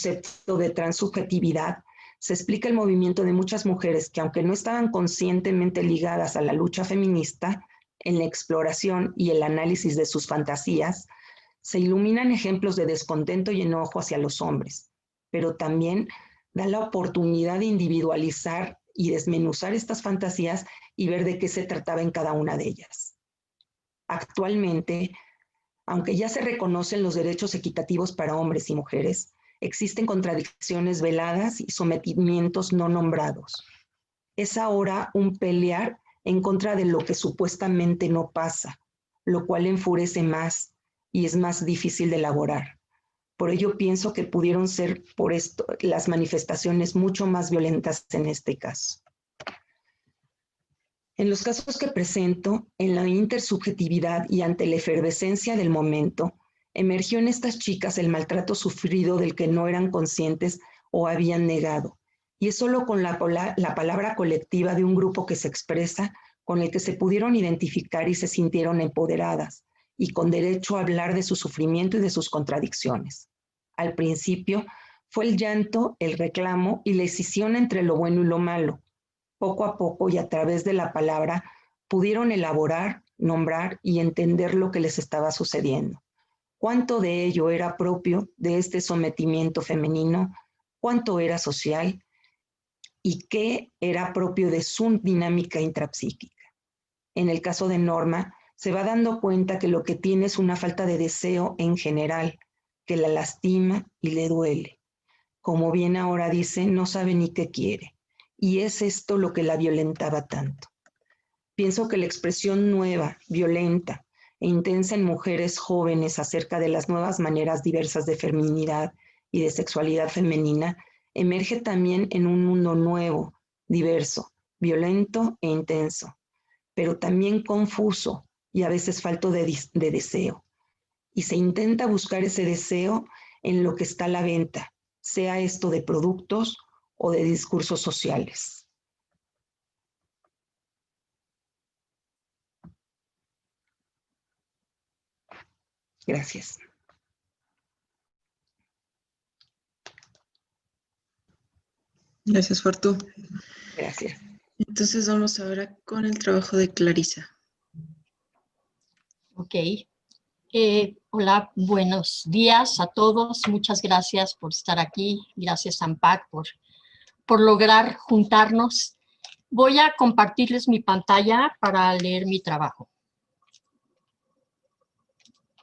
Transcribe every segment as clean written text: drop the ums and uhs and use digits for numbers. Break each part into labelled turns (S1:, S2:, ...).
S1: concepto de transubjetividad, se explica el movimiento de muchas mujeres que, aunque no estaban conscientemente ligadas a la lucha feminista, en la exploración y el análisis de sus fantasías, se iluminan ejemplos de descontento y enojo hacia los hombres, pero también da la oportunidad de individualizar y desmenuzar estas fantasías y ver de qué se trataba en cada una de ellas. Actualmente, aunque ya se reconocen los derechos equitativos para hombres y mujeres, existen contradicciones veladas y sometimientos no nombrados. Es ahora un pelear en contra de lo que supuestamente no pasa, lo cual enfurece más y es más difícil de elaborar. Por ello pienso que pudieron ser por esto las manifestaciones mucho más violentas en este caso. En los casos que presento, en la intersubjetividad y ante la efervescencia del momento, emergió en estas chicas el maltrato sufrido del que no eran conscientes o habían negado. Y es solo con la palabra colectiva de un grupo que se expresa, con el que se pudieron identificar y se sintieron empoderadas, y con derecho a hablar de su sufrimiento y de sus contradicciones. Al principio fue el llanto, el reclamo y la escisión entre lo bueno y lo malo. Poco a poco y a través de la palabra pudieron elaborar, nombrar y entender lo que les estaba sucediendo. Cuánto de ello era propio de este sometimiento femenino, cuánto era social y qué era propio de su dinámica intrapsíquica. En el caso de Norma, se va dando cuenta que lo que tiene es una falta de deseo en general, que la lastima y le duele. Como bien ahora dice, no sabe ni qué quiere. Y es esto lo que la violentaba tanto. Pienso que la expresión nueva, violenta e intensa en mujeres jóvenes acerca de las nuevas maneras diversas de feminidad y de sexualidad femenina emerge también en un mundo nuevo, diverso, violento e intenso, pero también confuso y a veces falto de deseo. Y se intenta buscar ese deseo en lo que está a la venta, sea esto de productos o de discursos sociales. Gracias.
S2: Gracias, Fortu.
S1: Gracias.
S2: Entonces vamos ahora con el trabajo de Clarisa.
S3: Ok. Hola, buenos días a todos. Muchas gracias por estar aquí. Gracias, AMPAC, por lograr juntarnos. Voy a compartirles mi pantalla para leer mi trabajo.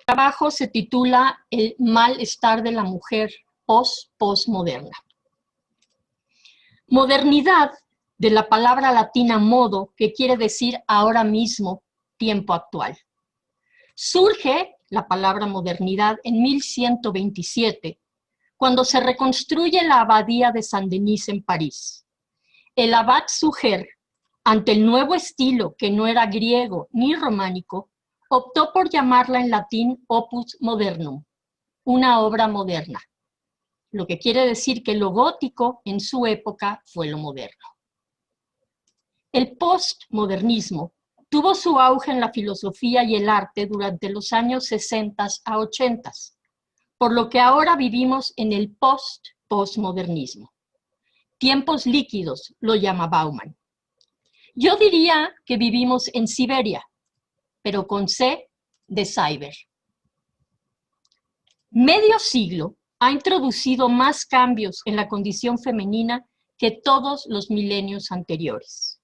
S3: El trabajo se titula El malestar de la mujer postmoderna. Modernidad, de la palabra latina modo, que quiere decir ahora mismo, tiempo actual. Surge la palabra modernidad en 1127, cuando se reconstruye la abadía de Saint-Denis en París. El abad Suger, ante el nuevo estilo que no era griego ni románico, optó por llamarla en latín opus modernum, una obra moderna, lo que quiere decir que lo gótico en su época fue lo moderno. El postmodernismo tuvo su auge en la filosofía y el arte durante los años 60 a 80, por lo que ahora vivimos en el postmodernismo. Tiempos líquidos, lo llama Bauman. Yo diría que vivimos en Siberia, pero con C de cyber. Medio siglo ha introducido más cambios en la condición femenina que todos los milenios anteriores.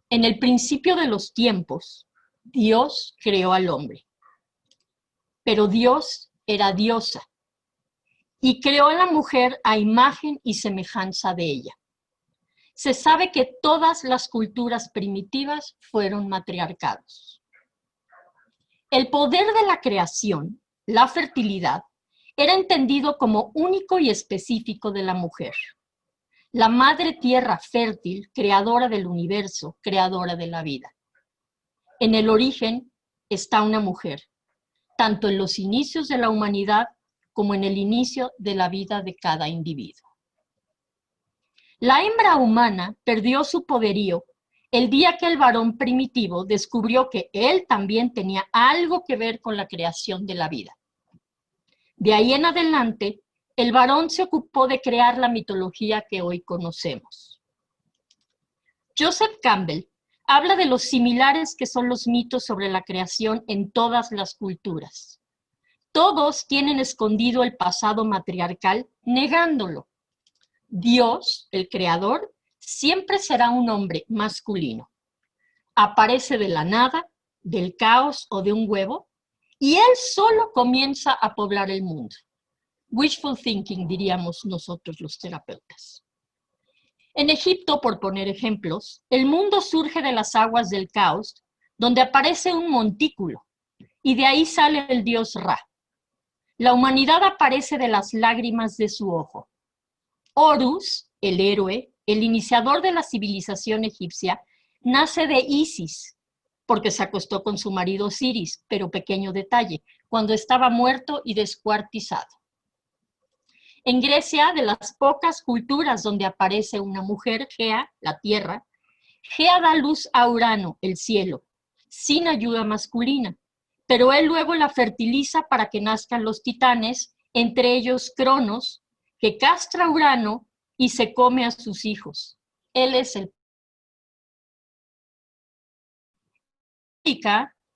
S3: En el principio de los tiempos, Dios creó al hombre, pero Dios era diosa y creó a la mujer a imagen y semejanza de ella. Se sabe que todas las culturas primitivas fueron matriarcados. El poder de la creación, la fertilidad, era entendido como único y específico de la mujer. La madre tierra fértil, creadora del universo, creadora de la vida. En el origen está una mujer, tanto en los inicios de la humanidad como en el inicio de la vida de cada individuo. La hembra humana perdió su poderío el día que el varón primitivo descubrió que él también tenía algo que ver con la creación de la vida. De ahí en adelante, el varón se ocupó de crear la mitología que hoy conocemos. Joseph Campbell habla de los similares que son los mitos sobre la creación en todas las culturas. Todos tienen escondido el pasado matriarcal, negándolo. Dios, el creador, siempre será un hombre masculino. Aparece de la nada, del caos o de un huevo, y él solo comienza a poblar el mundo. Wishful thinking, diríamos nosotros los terapeutas. En Egipto, por poner ejemplos, el mundo surge de las aguas del caos, donde aparece un montículo, y de ahí sale el dios Ra. La humanidad aparece de las lágrimas de su ojo. Horus, el héroe, el iniciador de la civilización egipcia, nace de Isis, porque se acostó con su marido Osiris, pero pequeño detalle, cuando estaba muerto y descuartizado. En Grecia, de las pocas culturas donde aparece una mujer, Gea, la tierra, Gea da luz a Urano, el cielo, sin ayuda masculina, pero él luego la fertiliza para que nazcan los titanes, entre ellos Cronos, que castra a Urano y se come a sus hijos. Él es el...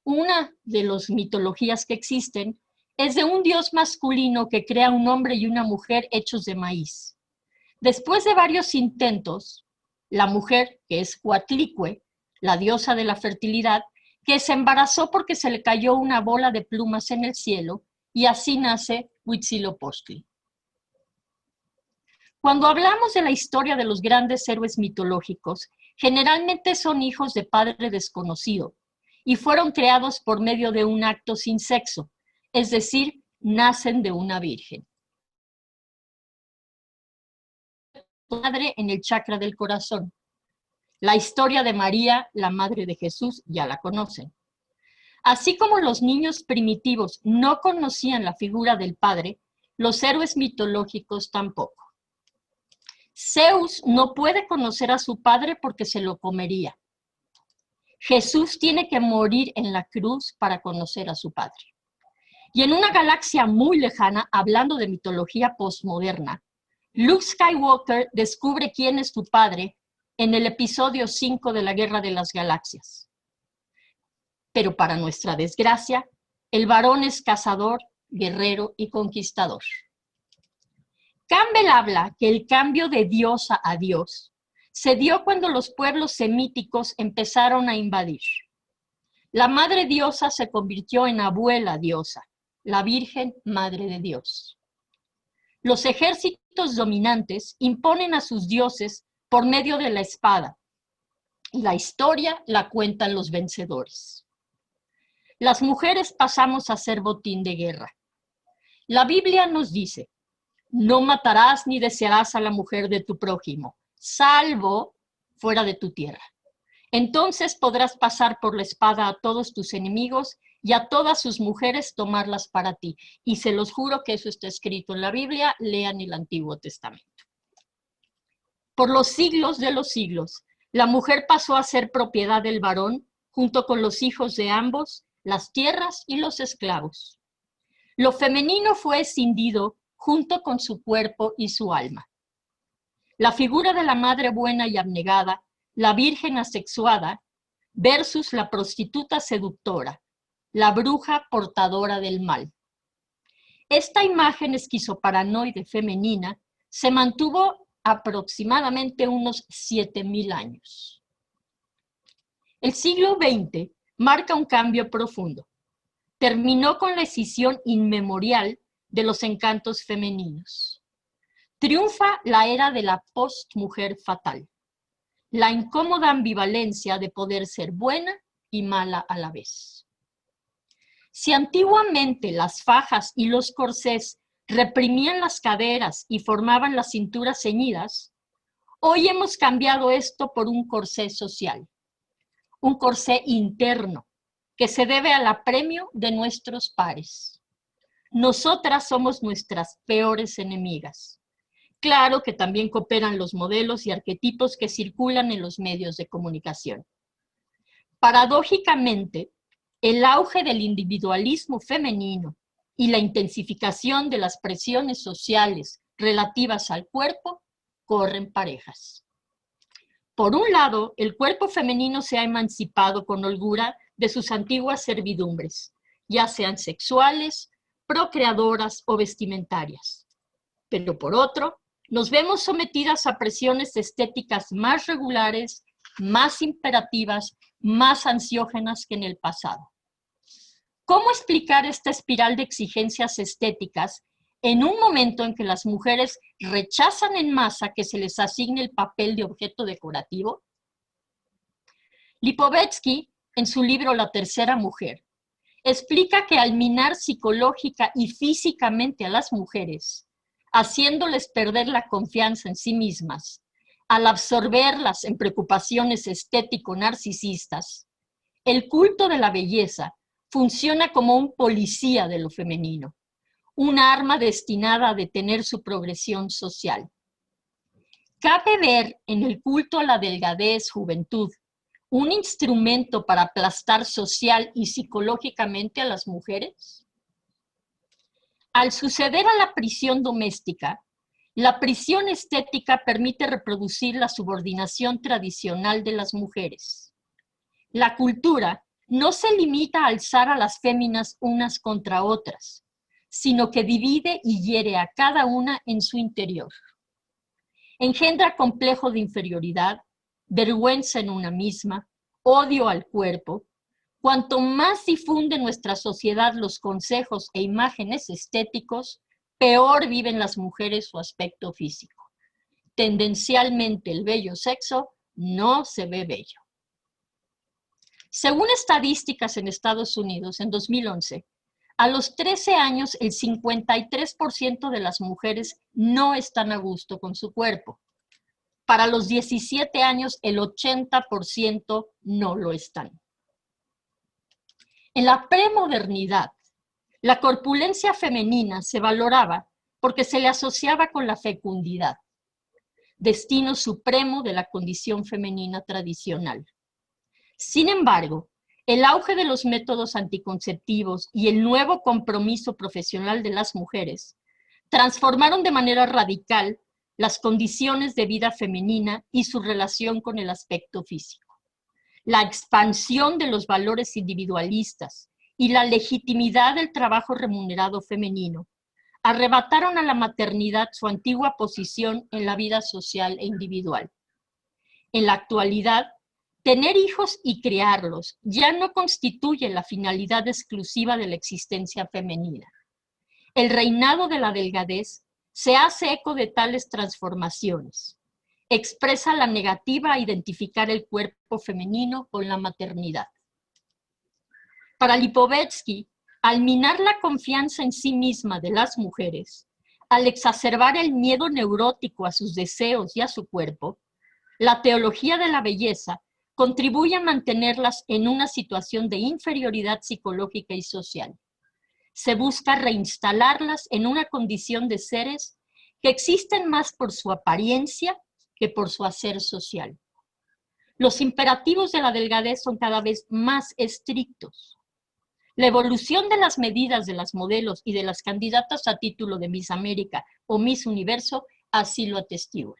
S3: Una de las mitologías que existen es de un dios masculino que crea un hombre y una mujer hechos de maíz. Después de varios intentos, la mujer, que es Coatlicue, la diosa de la fertilidad, que se embarazó porque se le cayó una bola de plumas en el cielo, y así nace Huitzilopochtli. Cuando hablamos de la historia de los grandes héroes mitológicos, generalmente son hijos de padre desconocido, y fueron creados por medio de un acto sin sexo, es decir, nacen de una virgen. Madre en el chakra del corazón. La historia de María, la madre de Jesús, ya la conocen. Así como los niños primitivos no conocían la figura del padre, los héroes mitológicos tampoco. Zeus no puede conocer a su padre porque se lo comería. Jesús tiene que morir en la cruz para conocer a su padre. Y en una galaxia muy lejana, hablando de mitología postmoderna, Luke Skywalker descubre quién es su padre en el episodio 5 de la Guerra de las Galaxias. Pero para nuestra desgracia, el varón es cazador, guerrero y conquistador. Campbell habla que el cambio de diosa a dios se dio cuando los pueblos semíticos empezaron a invadir. La madre diosa se convirtió en abuela diosa, la Virgen Madre de Dios. Los ejércitos dominantes imponen a sus dioses por medio de la espada, y la historia la cuentan los vencedores. Las mujeres pasamos a ser botín de guerra. La Biblia nos dice: no matarás ni desearás a la mujer de tu prójimo, salvo fuera de tu tierra. Entonces podrás pasar por la espada a todos tus enemigos y a todas sus mujeres tomarlas para ti. Y se los juro que eso está escrito en la Biblia, lean el Antiguo Testamento. Por los siglos de los siglos, la mujer pasó a ser propiedad del varón, junto con los hijos de ambos, las tierras y los esclavos. Lo femenino fue escindido junto con su cuerpo y su alma. La figura de la madre buena y abnegada, la virgen asexuada, versus la prostituta seductora, la bruja portadora del mal. Esta imagen esquizoparanoide femenina se mantuvo aproximadamente unos 7,000 años. El siglo XX marca un cambio profundo. Terminó con la escisión inmemorial de los encantos femeninos. Triunfa la era de la post-mujer fatal, la incómoda ambivalencia de poder ser buena y mala a la vez. Si antiguamente las fajas y los corsés reprimían las caderas y formaban las cinturas ceñidas, hoy hemos cambiado esto por un corsé social, un corsé interno que se debe al apremio de nuestros pares. Nosotras somos nuestras peores enemigas. Claro que también cooperan los modelos y arquetipos que circulan en los medios de comunicación. Paradójicamente, el auge del individualismo femenino y la intensificación de las presiones sociales relativas al cuerpo corren parejas. Por un lado, el cuerpo femenino se ha emancipado con holgura de sus antiguas servidumbres, ya sean sexuales, procreadoras o vestimentarias. Pero por otro, nos vemos sometidas a presiones estéticas más regulares, más imperativas, más ansiógenas que en el pasado. ¿Cómo explicar esta espiral de exigencias estéticas en un momento en que las mujeres rechazan en masa que se les asigne el papel de objeto decorativo? Lipovetsky, en su libro La tercera mujer, explica que al minar psicológica y físicamente a las mujeres, haciéndoles perder la confianza en sí mismas, al absorberlas en preocupaciones estético-narcisistas, el culto de la belleza funciona como un policía de lo femenino, un arma destinada a detener su progresión social. ¿Cabe ver en el culto a la delgadez, juventud, un instrumento para aplastar social y psicológicamente a las mujeres? Al suceder a la prisión doméstica, la prisión estética permite reproducir la subordinación tradicional de las mujeres. La cultura no se limita a alzar a las féminas unas contra otras, sino que divide y hiere a cada una en su interior. Engendra complejo de inferioridad, vergüenza en una misma, odio al cuerpo. Cuanto más difunde nuestra sociedad los consejos e imágenes estéticos, peor viven las mujeres su aspecto físico. Tendencialmente el bello sexo no se ve bello. Según estadísticas en Estados Unidos, en 2011, a los 13 años el 53% de las mujeres no están a gusto con su cuerpo. Para los 17 años el 80% no lo están. En la premodernidad, la corpulencia femenina se valoraba porque se le asociaba con la fecundidad, destino supremo de la condición femenina tradicional. Sin embargo, el auge de los métodos anticonceptivos y el nuevo compromiso profesional de las mujeres transformaron de manera radical las condiciones de vida femenina y su relación con el aspecto físico. La expansión de los valores individualistas y la legitimidad del trabajo remunerado femenino arrebataron a la maternidad su antigua posición en la vida social e individual. En la actualidad, tener hijos y criarlos ya no constituye la finalidad exclusiva de la existencia femenina. El reinado de la delgadez se hace eco de tales transformaciones. Expresa la negativa a identificar el cuerpo femenino con la maternidad. Para Lipovetsky, al minar la confianza en sí misma de las mujeres, al exacerbar el miedo neurótico a sus deseos y a su cuerpo, la teología de la belleza contribuye a mantenerlas en una situación de inferioridad psicológica y social. Se busca reinstalarlas en una condición de seres que existen más por su apariencia que por su hacer social. Los imperativos de la delgadez son cada vez más estrictos. La evolución de las medidas de las modelos y de las candidatas a título de Miss América o Miss Universo así lo atestigua.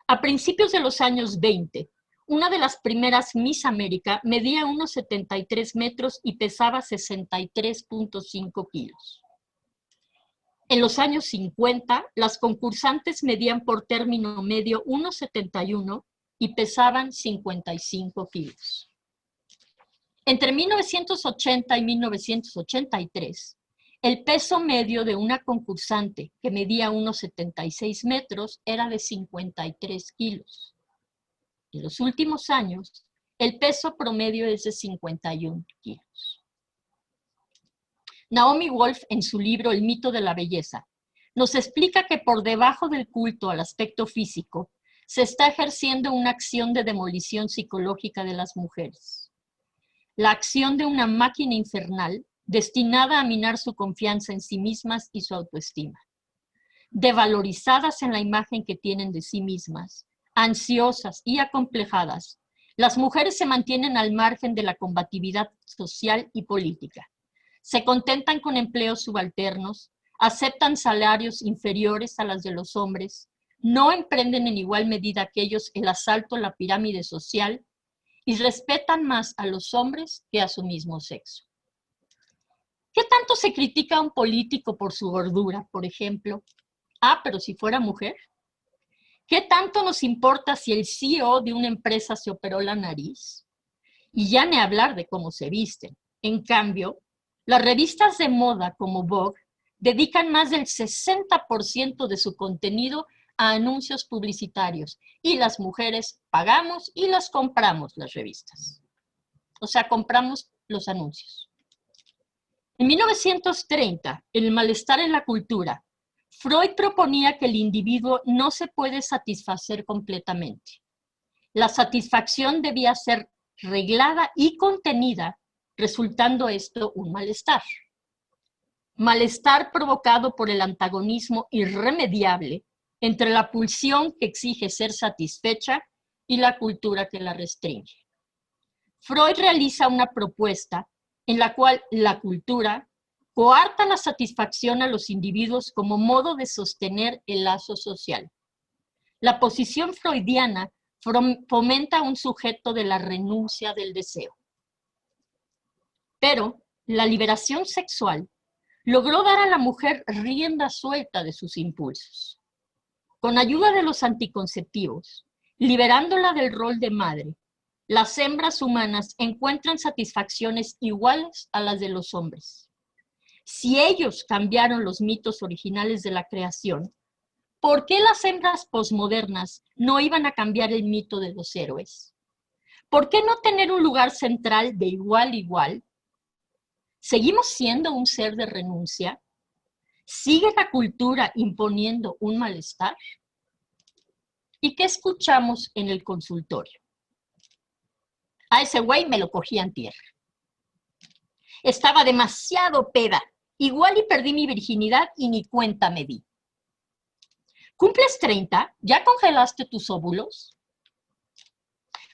S3: A principios de los años 20, una de las primeras Miss América medía unos 73 metros y pesaba 63.5 kilos. En los años 50, las concursantes medían por término medio 1,71 y pesaban 55 kilos. Entre 1980 y 1983, el peso medio de una concursante que medía unos 76 metros era de 53 kilos. En los últimos años, el peso promedio es de 51 kilos. Naomi Wolf, en su libro El mito de la belleza, nos explica que por debajo del culto al aspecto físico se está ejerciendo una acción de demolición psicológica de las mujeres. La acción de una máquina infernal destinada a minar su confianza en sí mismas y su autoestima. Devalorizadas en la imagen que tienen de sí mismas, ansiosas y acomplejadas, las mujeres se mantienen al margen de la combatividad social y política. Se contentan con empleos subalternos, aceptan salarios inferiores a los de los hombres, no emprenden en igual medida que ellos el asalto a la pirámide social y respetan más a los hombres que a su mismo sexo. ¿Qué tanto se critica a un político por su gordura, por ejemplo? Ah, pero si fuera mujer. ¿Qué tanto nos importa si el CEO de una empresa se operó la nariz? Y ya ni hablar de cómo se visten. En cambio, las revistas de moda como Vogue dedican más del 60% de su contenido a anuncios publicitarios y las mujeres pagamos y las compramos las revistas. O sea, compramos los anuncios. En 1930, en El malestar en la cultura, Freud proponía que el individuo no se puede satisfacer completamente. La satisfacción debía ser reglada y contenida, resultando esto un malestar. Malestar provocado por el antagonismo irremediable entre la pulsión que exige ser satisfecha y la cultura que la restringe. Freud realiza una propuesta en la cual la cultura coarta la satisfacción a los individuos como modo de sostener el lazo social. La posición freudiana fomenta un sujeto de la renuncia del deseo. Pero la liberación sexual logró dar a la mujer rienda suelta de sus impulsos. Con ayuda de los anticonceptivos, liberándola del rol de madre, las hembras humanas encuentran satisfacciones iguales a las de los hombres. Si ellos cambiaron los mitos originales de la creación, ¿por qué las hembras posmodernas no iban a cambiar el mito de los héroes? ¿Por qué no tener un lugar central de igual a igual? ¿Seguimos siendo un ser de renuncia? ¿Sigue la cultura imponiendo un malestar? ¿Y qué escuchamos en el consultorio? A ese güey me lo cogí antier. Estaba demasiado peda. Igual y perdí mi virginidad y ni cuenta me di. ¿Cumples 30? ¿Ya congelaste tus óvulos?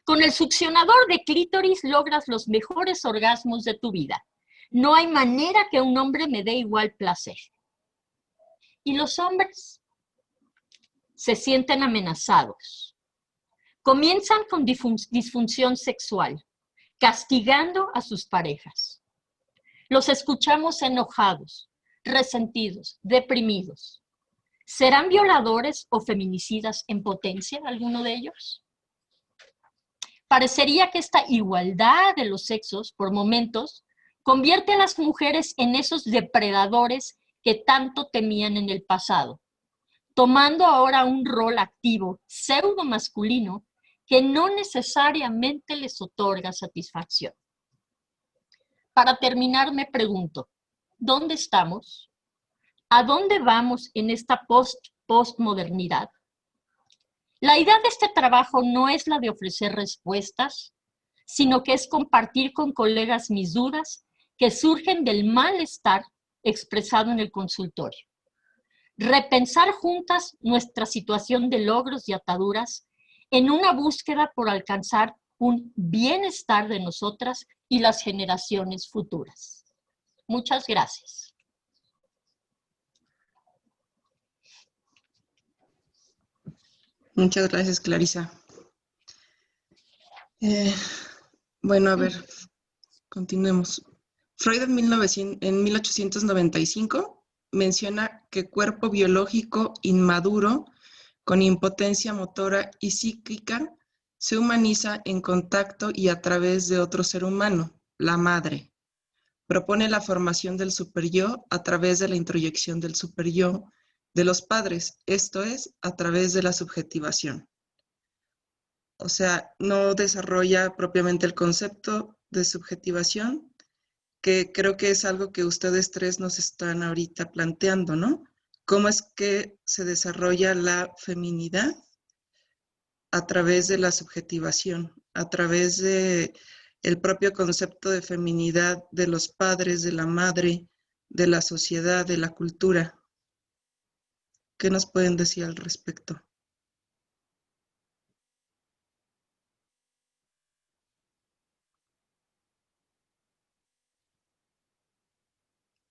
S3: Con el succionador de clítoris logras los mejores orgasmos de tu vida. No hay manera que un hombre me dé igual placer. ¿Y los hombres? Se sienten amenazados. Comienzan con disfunción sexual, castigando a sus parejas. Los escuchamos enojados, resentidos, deprimidos. ¿Serán violadores o feminicidas en potencia alguno de ellos? Parecería que esta igualdad de los sexos, por momentos, convierte a las mujeres en esos depredadores que tanto temían en el pasado, tomando ahora un rol activo, pseudo masculino, que no necesariamente les otorga satisfacción. Para terminar, me pregunto, ¿dónde estamos? ¿A dónde vamos en esta postmodernidad? La idea de este trabajo no es la de ofrecer respuestas, sino que es compartir con colegas mis dudas que surgen del malestar expresado en el consultorio. Repensar juntas nuestra situación de logros y ataduras en una búsqueda por alcanzar un bienestar de nosotras y las generaciones futuras. Muchas gracias.
S2: Muchas gracias, Clarisa. Bueno, a ver, continuemos. Freud en 1895 menciona que cuerpo biológico inmaduro con impotencia motora y psíquica se humaniza en contacto y a través de otro ser humano, la madre. Propone la formación del superyo a través de la introyección del superyo de los padres, esto es, a través de la subjetivación. O sea, no desarrolla propiamente el concepto de subjetivación, que creo que es algo que ustedes tres nos están ahorita planteando, ¿no? ¿Cómo es que se desarrolla la feminidad? A través de la subjetivación, a través de el propio concepto de feminidad de los padres, de la madre, de la sociedad, de la cultura. ¿Qué nos pueden decir al respecto?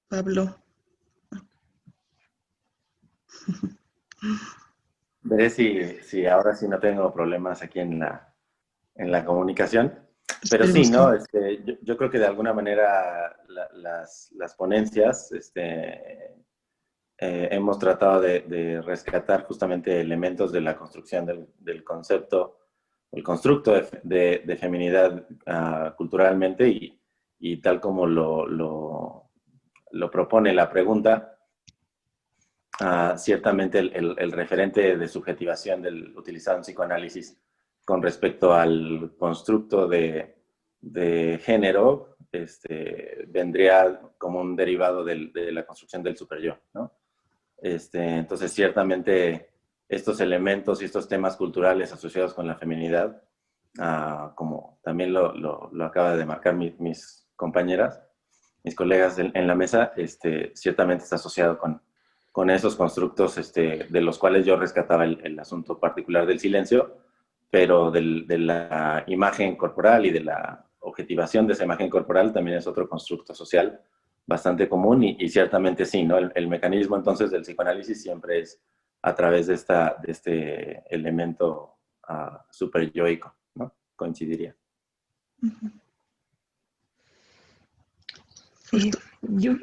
S2: Pablo.
S4: Veré si ahora sí no tengo problemas aquí en la comunicación. Pero sí,
S2: Esperemos
S4: ¿no?
S2: que
S4: Yo creo que de alguna manera las ponencias hemos tratado de rescatar justamente elementos de la construcción del concepto, el constructo de feminidad culturalmente y tal como lo propone la pregunta, ciertamente el referente de subjetivación utilizado en psicoanálisis con respecto al constructo de género vendría como un derivado de la construcción del superyo, ¿no? Entonces, ciertamente, estos elementos y estos temas culturales asociados con la feminidad, como también lo acaba de marcar mis compañeras, mis colegas en la mesa, ciertamente está asociado con esos constructos de los cuales yo rescataba el asunto particular del silencio, pero de la imagen corporal y de la objetivación de esa imagen corporal también es otro constructo social bastante común y ciertamente sí, ¿no? El mecanismo entonces del psicoanálisis siempre es a través de este elemento superyoico, ¿no? Coincidiría.
S1: Yo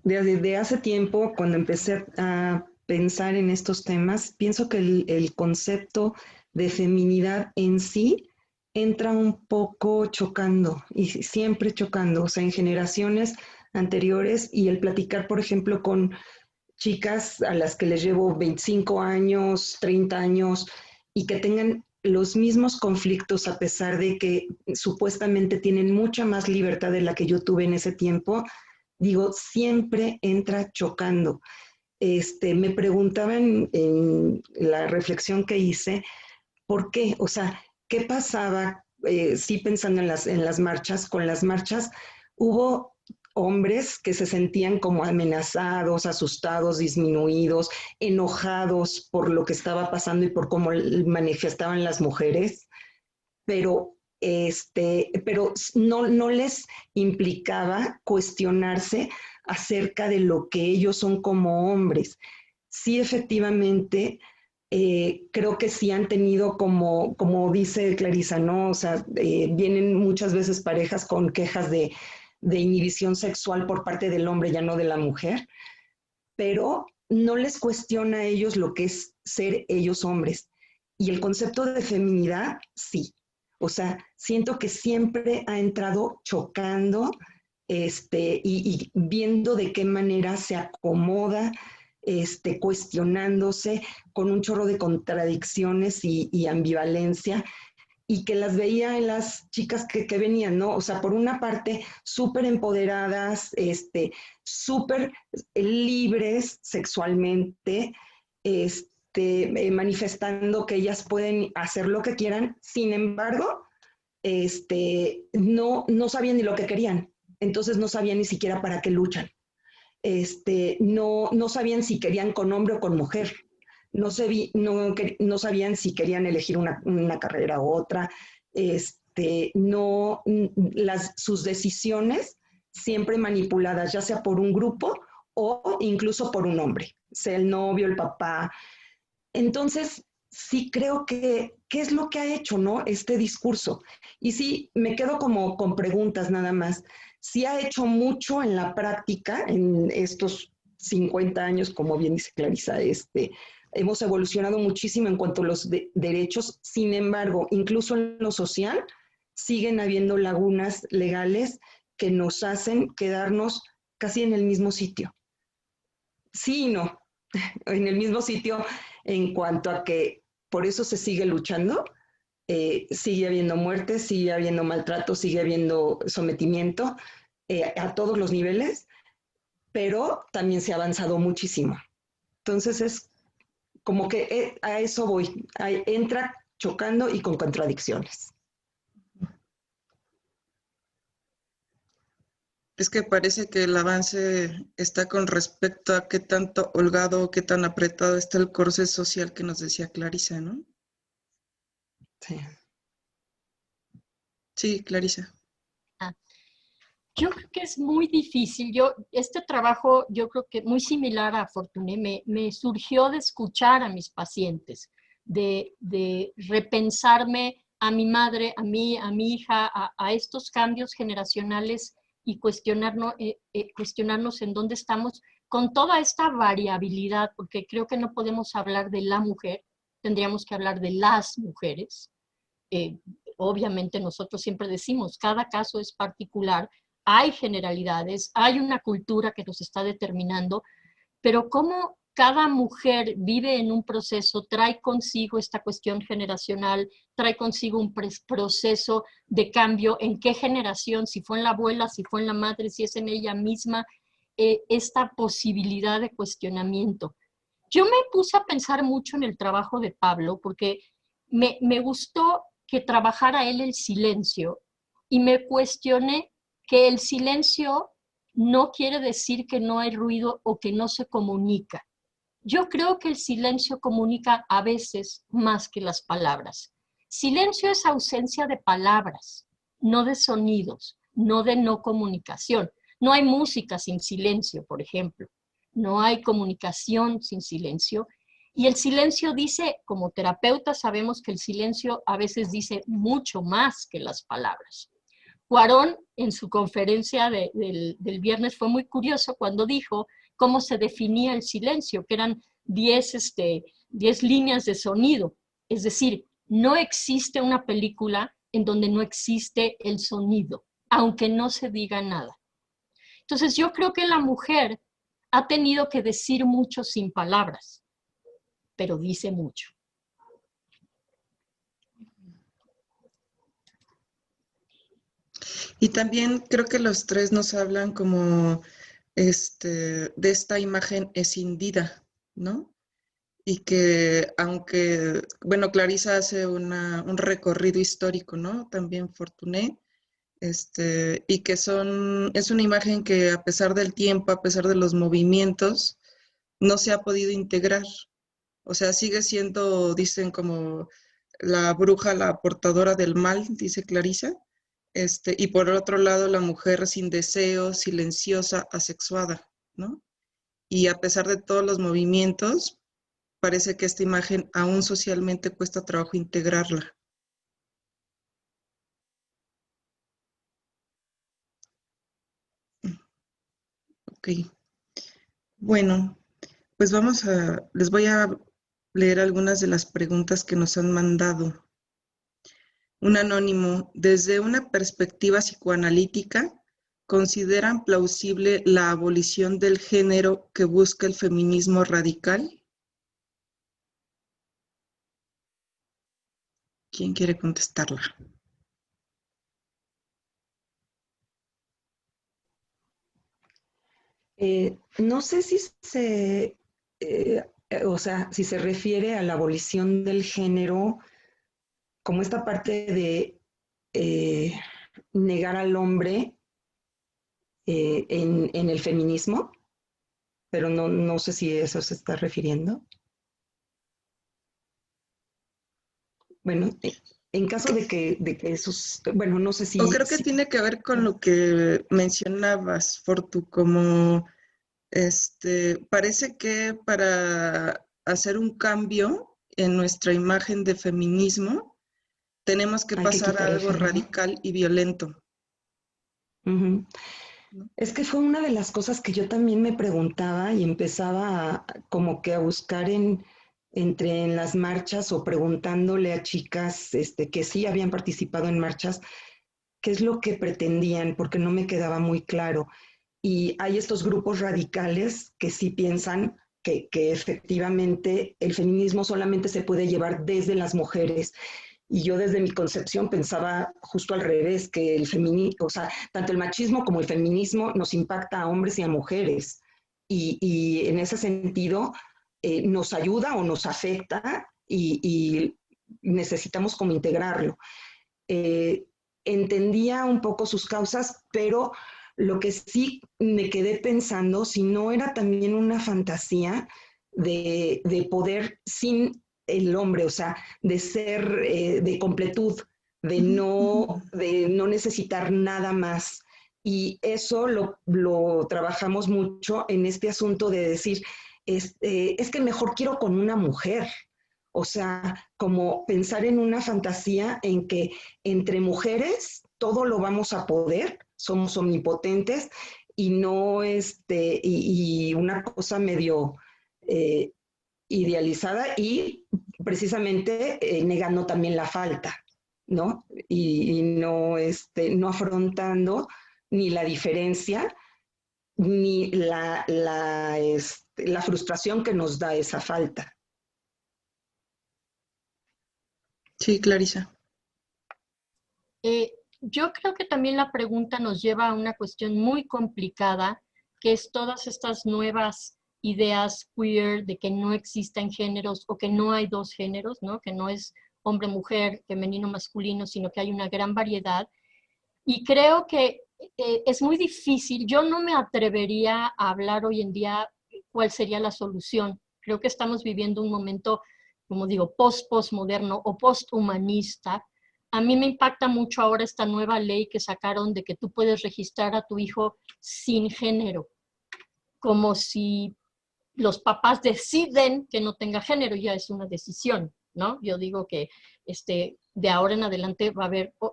S1: desde hace tiempo, cuando empecé a pensar en estos temas, pienso que el concepto de feminidad en sí entra un poco chocando y siempre chocando, o sea, en generaciones anteriores y el platicar, por ejemplo, con chicas a las que les llevo 25 años, 30 años y que tengan los mismos conflictos a pesar de que supuestamente tienen mucha más libertad de la que yo tuve en ese tiempo, digo, siempre entra chocando. Me preguntaban en la reflexión que hice, ¿por qué? O sea, ¿qué pasaba? Sí, pensando en las marchas, con las marchas hubo hombres que se sentían como amenazados, asustados, disminuidos, enojados por lo que estaba pasando y por cómo manifestaban las mujeres, pero pero no les implicaba cuestionarse acerca de lo que ellos son como hombres. Sí, efectivamente, creo que sí han tenido como dice Clarisa, ¿no? O sea, vienen muchas veces parejas con quejas de inhibición sexual por parte del hombre, ya no de la mujer, pero no les cuestiona a ellos lo que es ser ellos hombres. Y el concepto de feminidad, sí. O sea, siento que siempre ha entrado chocando y viendo de qué manera se acomoda, cuestionándose con un chorro de contradicciones y ambivalencia y que las veía en las chicas que venían, ¿no? O sea, por una parte, súper empoderadas, súper libres sexualmente, manifestando que ellas pueden hacer lo que quieran, sin embargo, no sabían ni lo que querían, entonces no sabían ni siquiera para qué luchan. No sabían si querían con hombre o con mujer, no sabían si querían elegir una carrera u otra, no, sus decisiones siempre manipuladas, ya sea por un grupo o incluso por un hombre, sea el novio, el papá. Entonces, sí creo que, ¿qué es lo que ha hecho, no? Este discurso. Y sí, me quedo como con preguntas nada más. Sí ha hecho mucho en la práctica, en estos 50 años, como bien dice Clarisa, hemos evolucionado muchísimo en cuanto a los derechos. Sin embargo, incluso en lo social, siguen habiendo lagunas legales que nos hacen quedarnos casi en el mismo sitio. Sí y no, en el mismo sitio en cuanto a que por eso se sigue luchando, sigue habiendo muertes, sigue habiendo maltrato, sigue habiendo sometimiento a todos los niveles, pero también se ha avanzado muchísimo. Entonces es como que a eso voy, entra chocando y con contradicciones.
S2: Es que parece que el avance está con respecto a qué tanto holgado o qué tan apretado está el corsé social que nos decía Clarisa, ¿no?
S1: Sí.
S2: Sí, Clarisa.
S3: Yo creo que es muy difícil. Este trabajo, yo creo que muy similar a Fortuné, me surgió de escuchar a mis pacientes, de repensarme a mi madre, a mí, a mi hija, a estos cambios generacionales y cuestionarnos en dónde estamos con toda esta variabilidad, porque creo que no podemos hablar de la mujer, tendríamos que hablar de las mujeres. Obviamente nosotros siempre decimos, cada caso es particular, hay generalidades, hay una cultura que nos está determinando, pero cómo cada mujer vive en un proceso, trae consigo esta cuestión generacional, trae consigo un proceso de cambio, en qué generación, si fue en la abuela, si fue en la madre, si es en ella misma, esta posibilidad de cuestionamiento. Yo me puse a pensar mucho en el trabajo de Pablo, porque me gustó que trabajara él el silencio, y me cuestioné que el silencio no quiere decir que no hay ruido o que no se comunica. Yo creo que el silencio comunica a veces más que las palabras. Silencio es ausencia de palabras, no de sonidos, no de no comunicación. No hay música sin silencio, por ejemplo. No hay comunicación sin silencio. Y el silencio dice, como terapeuta sabemos que el silencio a veces dice mucho más que las palabras. Cuarón, en su conferencia del viernes, fue muy curioso cuando dijo cómo se definía el silencio, que eran 10 líneas de sonido. Es decir, no existe una película en donde no existe el sonido, aunque no se diga nada. Entonces yo creo que la mujer ha tenido que decir mucho sin palabras, pero dice mucho.
S2: Y también creo que los tres nos hablan como de esta imagen escindida, ¿no? Y que aunque, bueno, Clarisa hace un recorrido histórico, ¿no? También Fortuné, y que es una imagen que a pesar del tiempo, a pesar de los movimientos, no se ha podido integrar. O sea, sigue siendo, dicen como la bruja, la portadora del mal, dice Clarisa, y por otro lado la mujer sin deseo, silenciosa, asexuada, ¿no? Y a pesar de todos los movimientos, parece que esta imagen aún socialmente cuesta trabajo integrarla. Ok. Bueno, pues les voy a leer algunas de las preguntas que nos han mandado. Un anónimo, desde una perspectiva psicoanalítica, ¿consideran plausible la abolición del género que busca el feminismo radical? ¿Quién quiere contestarla?
S1: No sé si si se refiere a la abolición del género como esta parte de negar al hombre en el feminismo, pero no sé si eso se está refiriendo. Bueno, en caso de que esos, bueno, no sé si...
S2: O creo que tiene que ver con lo que mencionabas, Fortu, como parece que para hacer un cambio en nuestra imagen de feminismo, tenemos que pasar a algo radical y violento.
S1: Uh-huh. Es que fue una de las cosas que yo también me preguntaba y empezaba como que a buscar en las marchas o preguntándole a chicas que sí habían participado en marchas, qué es lo que pretendían, porque no me quedaba muy claro. Y hay estos grupos radicales que sí piensan que efectivamente el feminismo solamente se puede llevar desde las mujeres. Y yo desde mi concepción pensaba justo al revés, que el feminismo, o sea, tanto el machismo como el feminismo nos impacta a hombres y a mujeres. Y en ese sentido nos ayuda o nos afecta y necesitamos como integrarlo. Entendía un poco sus causas, pero lo que sí me quedé pensando, si no era también una fantasía de poder sin el hombre, o sea, de ser de completud, de no necesitar nada más Y eso lo trabajamos mucho en este asunto de decir, es que mejor quiero con una mujer. O sea, como pensar en una fantasía en que entre mujeres todo lo vamos a poder, somos omnipotentes y no y una cosa medio idealizada y precisamente negando también la falta, ¿no? Y no, no afrontando ni la diferencia ni la frustración que nos da esa falta.
S2: Sí, Clarisa.
S3: Yo creo que también la pregunta nos lleva a una cuestión muy complicada, que es todas estas nuevas ideas queer de que no existen géneros o que no hay dos géneros, ¿no? Que no es hombre-mujer, femenino-masculino, sino que hay una gran variedad. Y creo que es muy difícil. Yo no me atrevería a hablar hoy en día cuál sería la solución. Creo que estamos viviendo un momento, como digo, postmoderno o posthumanista. A mí me impacta mucho ahora esta nueva ley que sacaron de que tú puedes registrar a tu hijo sin género, como si los papás deciden que no tenga género, ya es una decisión, ¿no? Yo digo que de ahora en adelante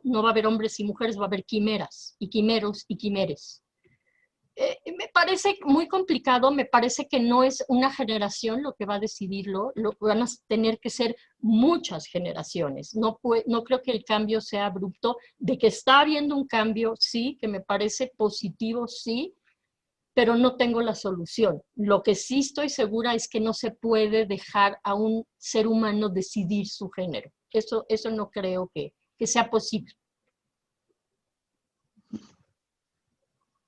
S3: no va a haber hombres y mujeres, va a haber quimeras, y quimeros y quimeres. Me parece muy complicado, me parece que no es una generación lo que va a decidirlo, van a tener que ser muchas generaciones. No creo que el cambio sea abrupto, de que está habiendo un cambio, sí, que me parece positivo, sí, pero no tengo la solución. Lo que sí estoy segura es que no se puede dejar a un ser humano decidir su género. Eso no creo que sea posible.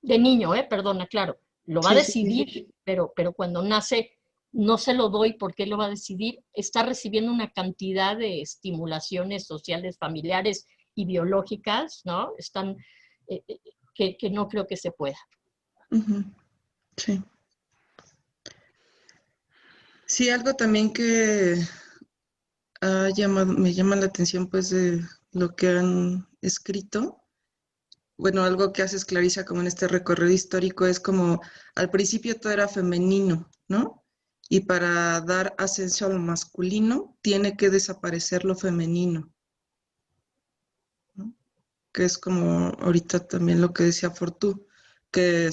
S3: De niño, perdona, claro, lo va a decidir, sí. Pero cuando nace no se lo doy. ¿Por qué lo va a decidir? Está recibiendo una cantidad de estimulaciones sociales, familiares y biológicas, ¿no? Que no creo que se pueda.
S2: Uh-huh. Sí. Sí, algo también que me llama la atención, pues, de lo que han escrito. Bueno, algo que haces, Clarisa, como en este recorrido histórico, es como al principio todo era femenino, ¿no? Y para dar ascenso a lo masculino, tiene que desaparecer lo femenino, ¿no? Que es como ahorita también lo que decía Fortú, que,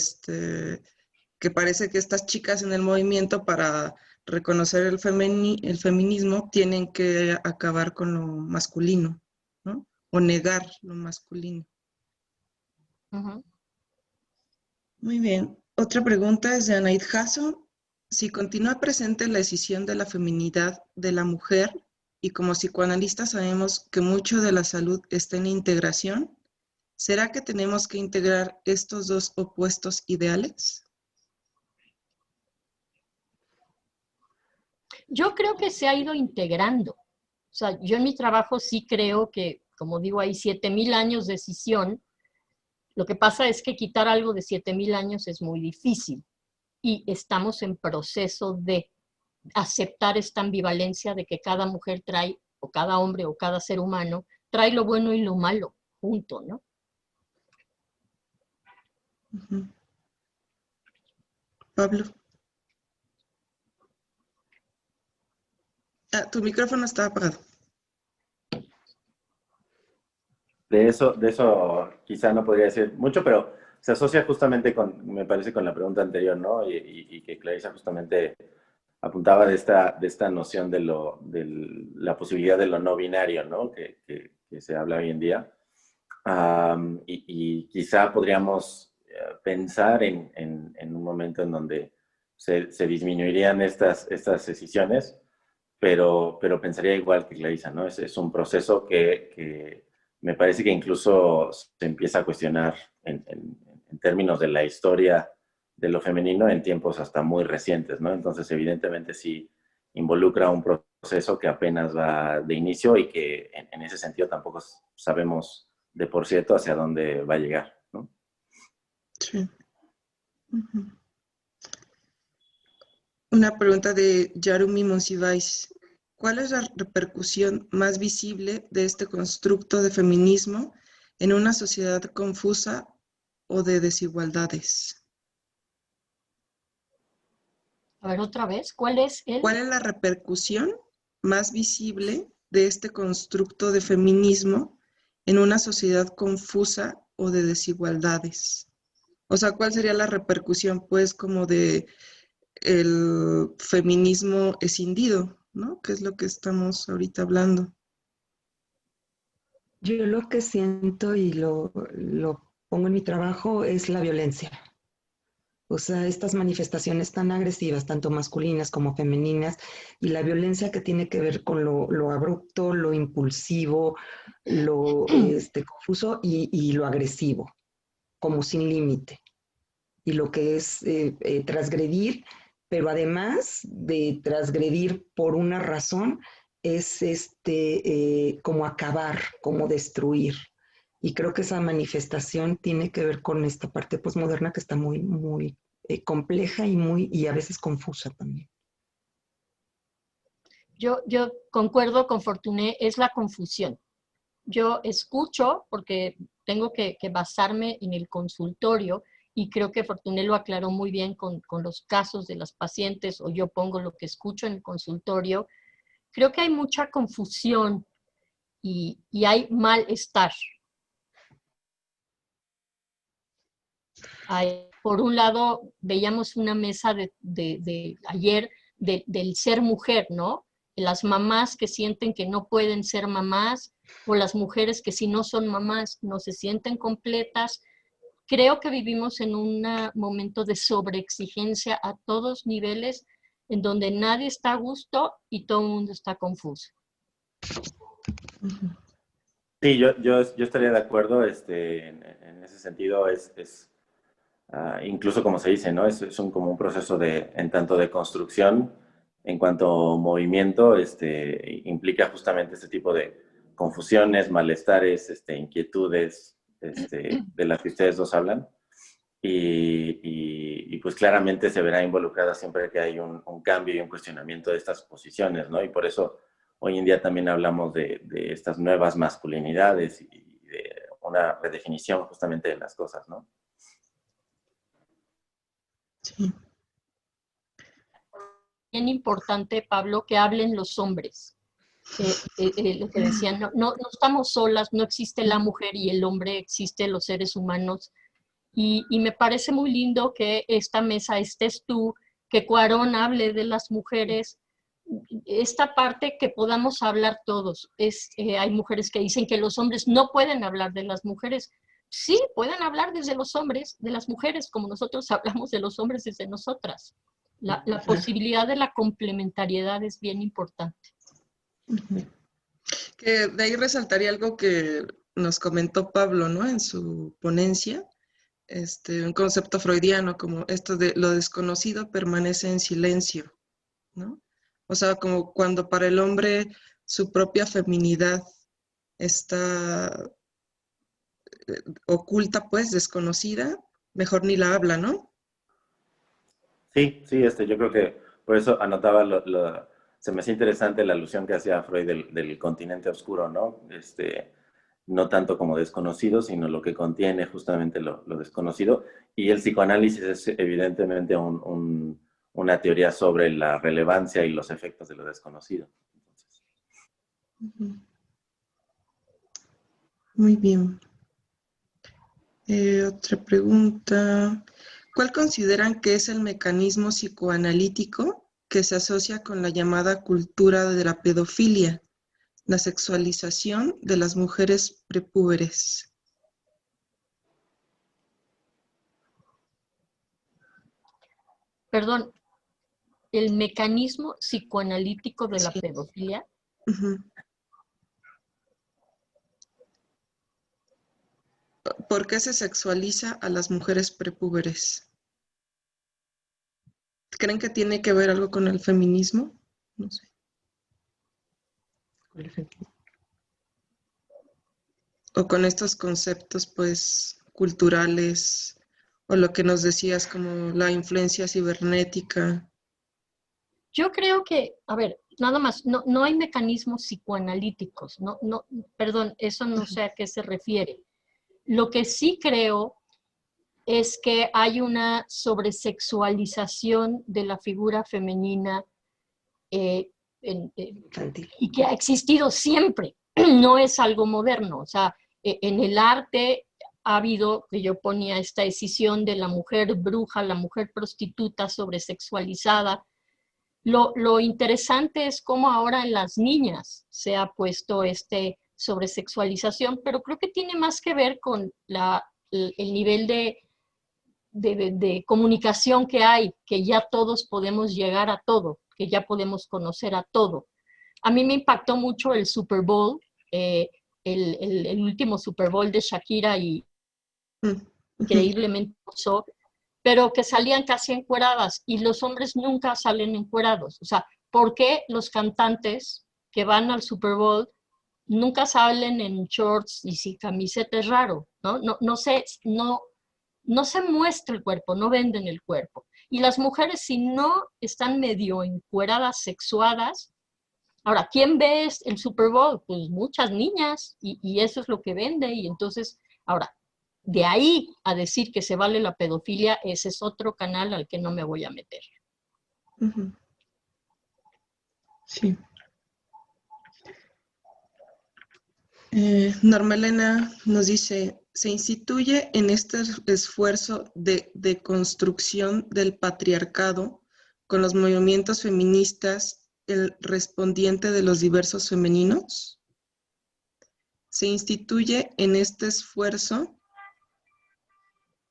S2: que parece que estas chicas en el movimiento, para reconocer el feminismo, tienen que acabar con lo masculino, ¿no? O negar lo masculino.
S3: Uh-huh.
S2: Muy bien. Otra pregunta es de Anaid Jasso. Si continúa presente la decisión de la feminidad de la mujer, y como psicoanalistas sabemos que mucho de la salud está en integración, ¿será que tenemos que integrar estos dos opuestos ideales?
S3: Yo creo que se ha ido integrando. O sea, yo en mi trabajo sí creo que, como digo, hay 7,000 años de decisión. Lo que pasa es que quitar algo de 7,000 años es muy difícil y estamos en proceso de aceptar esta ambivalencia de que cada mujer trae, o cada hombre o cada ser humano, trae lo bueno y lo malo junto, ¿no?
S2: Uh-huh. Pablo. Tu micrófono está apagado.
S4: De eso quizá no podría decir mucho, pero se asocia justamente me parece, con la pregunta anterior, ¿no? Y que Clarisa justamente apuntaba de esta noción de la posibilidad de lo no binario, ¿no? Que se habla hoy en día. Y quizá podríamos pensar en un momento en donde se disminuirían estas decisiones, pero pensaría igual que Clarisa, ¿no? Es un proceso que me parece que incluso se empieza a cuestionar en términos de la historia de lo femenino en tiempos hasta muy recientes, ¿no? Entonces, evidentemente sí involucra un proceso que apenas va de inicio y que en ese sentido tampoco sabemos de por cierto hacia dónde va a llegar, ¿no?
S2: Sí. Uh-huh. Una pregunta de Yarumi Monsiváis. ¿Cuál es la repercusión más visible de este constructo de feminismo en una sociedad confusa o de desigualdades.
S3: A ver, otra vez, ¿cuál es el...?
S2: ¿Cuál es la repercusión más visible de este constructo de feminismo en una sociedad confusa o de desigualdades? O sea, ¿cuál sería la repercusión, pues, como de el feminismo escindido, ¿no? Que es lo que estamos ahorita hablando.
S1: Yo lo que siento y lo pongo en mi trabajo es la violencia. O sea, estas manifestaciones tan agresivas, tanto masculinas como femeninas, y la violencia que tiene que ver con lo abrupto, lo impulsivo, lo confuso y lo agresivo, como sin límite. Y lo que es transgredir, pero además de transgredir por una razón, es como acabar, como destruir. Y creo que esa manifestación tiene que ver con esta parte posmoderna que está muy, muy compleja y a veces confusa también.
S3: Yo concuerdo con Fortuné, es la confusión. Yo escucho porque tengo que basarme en el consultorio y creo que Fortuné lo aclaró muy bien con los casos de las pacientes, o yo pongo lo que escucho en el consultorio. Creo que hay mucha confusión y hay malestar. Por un lado, veíamos una mesa de ayer del ser mujer, ¿no? Las mamás que sienten que no pueden ser mamás, o las mujeres que si no son mamás no se sienten completas. Creo que vivimos en un momento de sobreexigencia a todos niveles, en donde nadie está a gusto y todo el mundo está confuso.
S4: Sí, yo estaría de acuerdo en ese sentido. Incluso como se dice, ¿no? Es como un proceso en tanto de construcción, en cuanto movimiento, implica justamente este tipo de confusiones, malestares, inquietudes, de las que ustedes dos hablan. Y pues claramente se verá involucrada siempre que hay un cambio y un cuestionamiento de estas posiciones, ¿no? Y por eso hoy en día también hablamos de estas nuevas masculinidades y de una redefinición justamente de las cosas, ¿no?
S2: Sí.
S3: Bien importante, Pablo, que hablen los hombres. Lo que decían, no estamos solas, no existe la mujer y el hombre, existen los seres humanos. Y me parece muy lindo que esta mesa estés tú, que Cuarón hable de las mujeres, esta parte que podamos hablar todos. Hay mujeres que dicen que los hombres no pueden hablar de las mujeres. Sí, pueden hablar desde los hombres, de las mujeres, como nosotros hablamos de los hombres desde nosotras. La posibilidad de la complementariedad es bien importante.
S2: Que de ahí resaltaría algo que nos comentó Pablo, ¿no? En su ponencia, un concepto freudiano, como esto de lo desconocido permanece en silencio, ¿no? O sea, como cuando para el hombre su propia feminidad está oculta, pues, desconocida, mejor ni la habla, ¿no?
S4: Sí, yo creo que por eso anotaba, se me hace interesante la alusión que hacía Freud del continente oscuro, ¿no? No tanto como desconocido, sino lo que contiene justamente lo desconocido. Y el psicoanálisis es evidentemente una teoría sobre la relevancia y los efectos de lo desconocido.
S2: Muy bien. Otra pregunta. ¿Cuál consideran que es el mecanismo psicoanalítico que se asocia con la llamada cultura de la pedofilia, la sexualización de las mujeres prepúberes?
S3: Perdón, el mecanismo psicoanalítico de la
S2: Sí.
S3: pedofilia.
S2: Uh-huh. ¿Por qué se sexualiza a las mujeres prepúberes? ¿Creen que tiene que ver algo con el feminismo? No sé. O con estos conceptos, pues, culturales, o lo que nos decías como la influencia cibernética.
S3: Yo creo que, a ver, nada más, no hay mecanismos psicoanalíticos, perdón, eso no sé a qué se refiere. Lo que sí creo es que hay una sobresexualización de la figura femenina
S1: Infantil.
S3: y que ha existido siempre, no es algo moderno. O sea, en el arte ha habido, que yo ponía esta escisión de la mujer bruja, la mujer prostituta sobresexualizada. Lo interesante es cómo ahora en las niñas se ha puesto sobresexualización, pero creo que tiene más que ver con el nivel de comunicación que hay, que ya todos podemos llegar a todo, que ya podemos conocer a todo. A mí me impactó mucho el Super Bowl, el último Super Bowl de Shakira y increíblemente usó, pero que salían casi encueradas y los hombres nunca salen encuerados. O sea, ¿por qué los cantantes que van al Super Bowl nunca salen en shorts y sin camiseta? Es raro, ¿no? No se muestra el cuerpo, no venden el cuerpo. Y las mujeres, si no están medio encueradas, sexuadas, ahora, ¿quién ve el Super Bowl? Pues muchas niñas, y eso es lo que vende, y entonces, ahora, de ahí a decir que se vale la pedofilia, ese es otro canal al que no me voy a meter.
S2: Sí. Norma Elena nos dice, se instituye en este esfuerzo de construcción del patriarcado con los movimientos feministas el respondiente de los diversos femeninos. Se instituye en este esfuerzo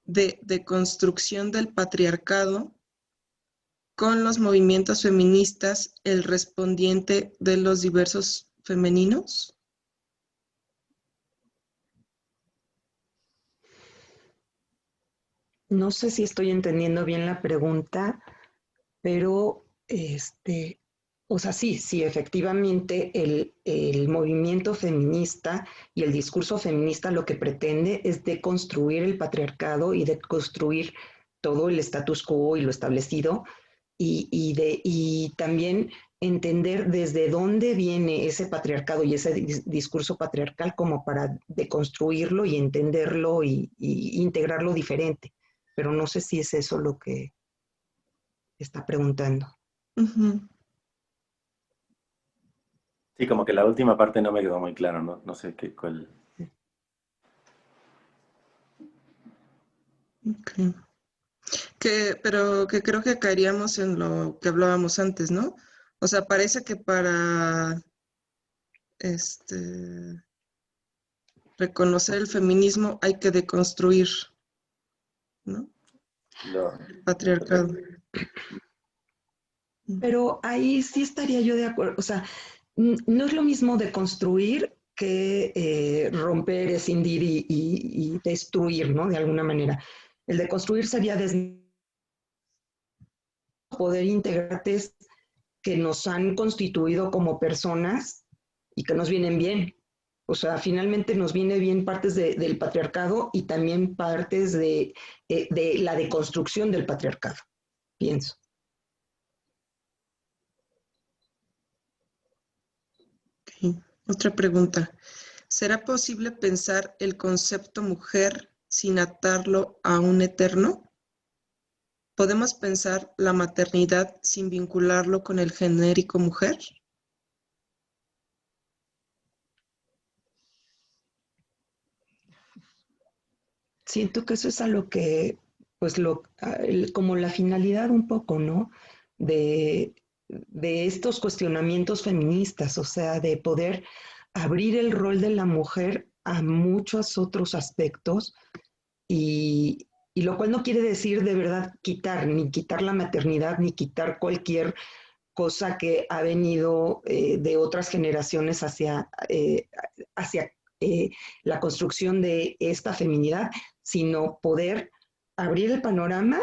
S2: de construcción del patriarcado con los movimientos feministas el respondiente de los diversos femeninos.
S1: No sé si estoy entendiendo bien la pregunta, pero o sea, sí, efectivamente el movimiento feminista y el discurso feminista lo que pretende es deconstruir el patriarcado y deconstruir todo el status quo y lo establecido y también entender desde dónde viene ese patriarcado y ese discurso patriarcal como para deconstruirlo y entenderlo y integrarlo diferente. Pero no sé si es eso lo que está preguntando.
S4: Sí, como que la última parte no me quedó muy claro, no sé cuál.
S2: Okay. Pero que creo que caeríamos en lo que hablábamos antes, ¿no? O sea, parece que para reconocer el feminismo hay que deconstruir, ¿no? El patriarcado.
S1: Pero ahí sí estaría yo de acuerdo. O sea, no es lo mismo deconstruir que romper, escindir y destruir, ¿no? De alguna manera. El deconstruir sería poder integrantes que nos han constituido como personas y que nos vienen bien. O sea, finalmente nos viene bien partes del patriarcado y también partes de la deconstrucción del patriarcado, pienso.
S2: Okay. Otra pregunta. ¿Será posible pensar el concepto mujer sin atarlo a un eterno? ¿Podemos pensar la maternidad sin vincularlo con el genérico mujer?
S1: Siento que eso es a lo que, pues, como la finalidad un poco, ¿no? De, de estos cuestionamientos feministas, o sea, de poder abrir el rol de la mujer a muchos otros aspectos y lo cual no quiere decir de verdad ni quitar la maternidad, ni quitar cualquier cosa que ha venido de otras generaciones hacia la construcción de esta feminidad, sino poder abrir el panorama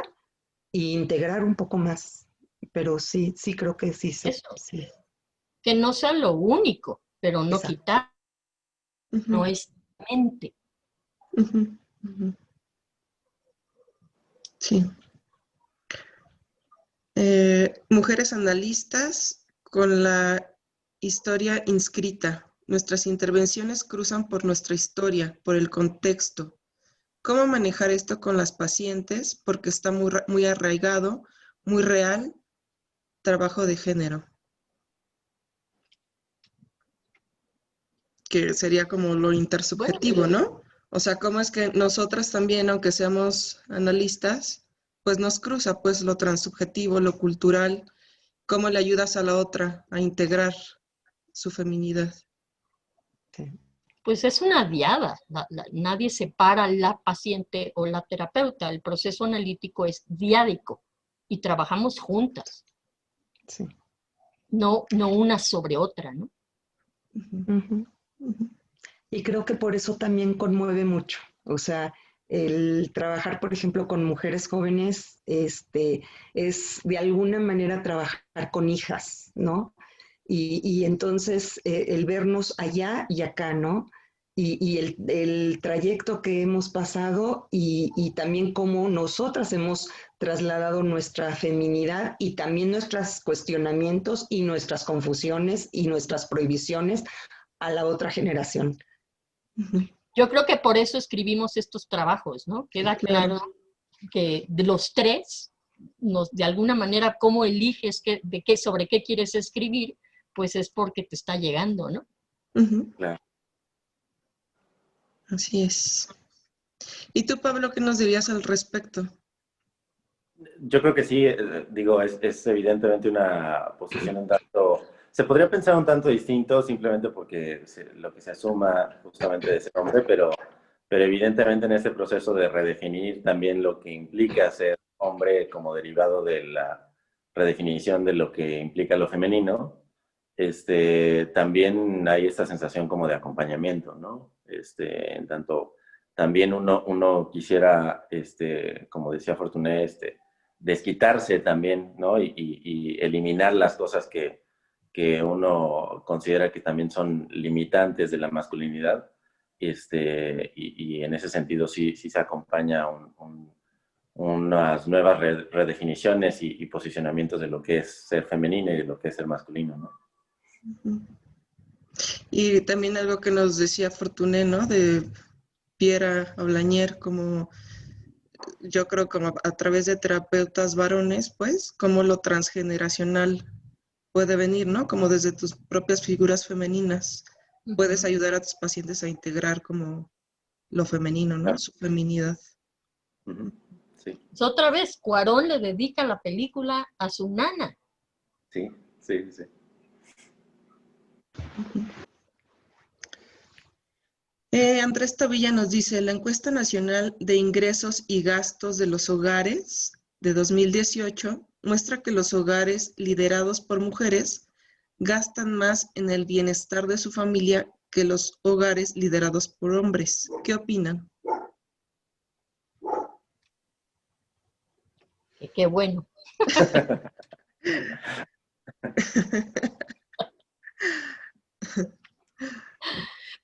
S1: e integrar un poco más. Pero sí creo que sí.
S3: Eso,
S1: sí.
S3: que no sea lo único, pero no
S1: Exacto.
S3: quitar, no es mente.
S2: Sí. Mujeres analistas con la historia inscrita. Nuestras intervenciones cruzan por nuestra historia, por el contexto. ¿Cómo manejar esto con las pacientes? Porque está muy arraigado, muy real, trabajo de género. Que sería como lo intersubjetivo, ¿no? O sea, cómo es que nosotras también, aunque seamos analistas, pues nos cruza pues lo transsubjetivo, lo cultural, cómo le ayudas a la otra a integrar su feminidad.
S1: Sí.
S3: Pues es una diada, nadie separa la paciente o la terapeuta, el proceso analítico es diádico y trabajamos juntas,
S1: Sí.
S3: no una sobre otra, ¿no?
S1: Ujú. Y creo que por eso también conmueve mucho. O sea, el trabajar, por ejemplo, con mujeres jóvenes, es de alguna manera trabajar con hijas, ¿no? Y entonces el vernos allá y acá, ¿no? Y el trayecto que hemos pasado y también cómo nosotras hemos trasladado nuestra feminidad y también nuestros cuestionamientos y nuestras confusiones y nuestras prohibiciones a la otra generación.
S3: Yo creo que por eso escribimos estos trabajos, ¿no? Queda claro que de los tres, de alguna manera, cómo eliges sobre qué quieres escribir, pues es porque te está llegando, ¿no?
S4: Claro.
S2: Así es. ¿Y tú, Pablo, qué nos dirías al respecto?
S4: Yo creo que sí, digo, es evidentemente una posición un tanto, se podría pensar un tanto distinto simplemente porque lo que se asuma justamente de ser hombre, pero evidentemente en este proceso de redefinir también lo que implica ser hombre como derivado de la redefinición de lo que implica lo femenino, también hay esta sensación como de acompañamiento, ¿no? En tanto, también uno quisiera, como decía Fortuné, desquitarse también, ¿no? Y eliminar las cosas que uno considera que también son limitantes de la masculinidad. Y en ese sentido sí se acompaña unas nuevas redefiniciones y posicionamientos de lo que es ser femenino y de lo que es ser masculino, ¿no?
S2: Y también algo que nos decía Fortuné, ¿no? De Piera Ablañer, como yo creo como a través de terapeutas varones, pues, cómo lo transgeneracional puede venir, ¿no? Como desde tus propias figuras femeninas, puedes ayudar a tus pacientes a integrar como lo femenino, ¿no? Su feminidad.
S4: Sí.
S3: Pues otra vez, Cuarón le dedica la película a su nana.
S4: Sí.
S2: Andrés Tobilla nos dice, la encuesta nacional de ingresos y gastos de los hogares de 2018 muestra que los hogares liderados por mujeres gastan más en el bienestar de su familia que los hogares liderados por hombres. ¿Qué opinan?
S3: Qué bueno.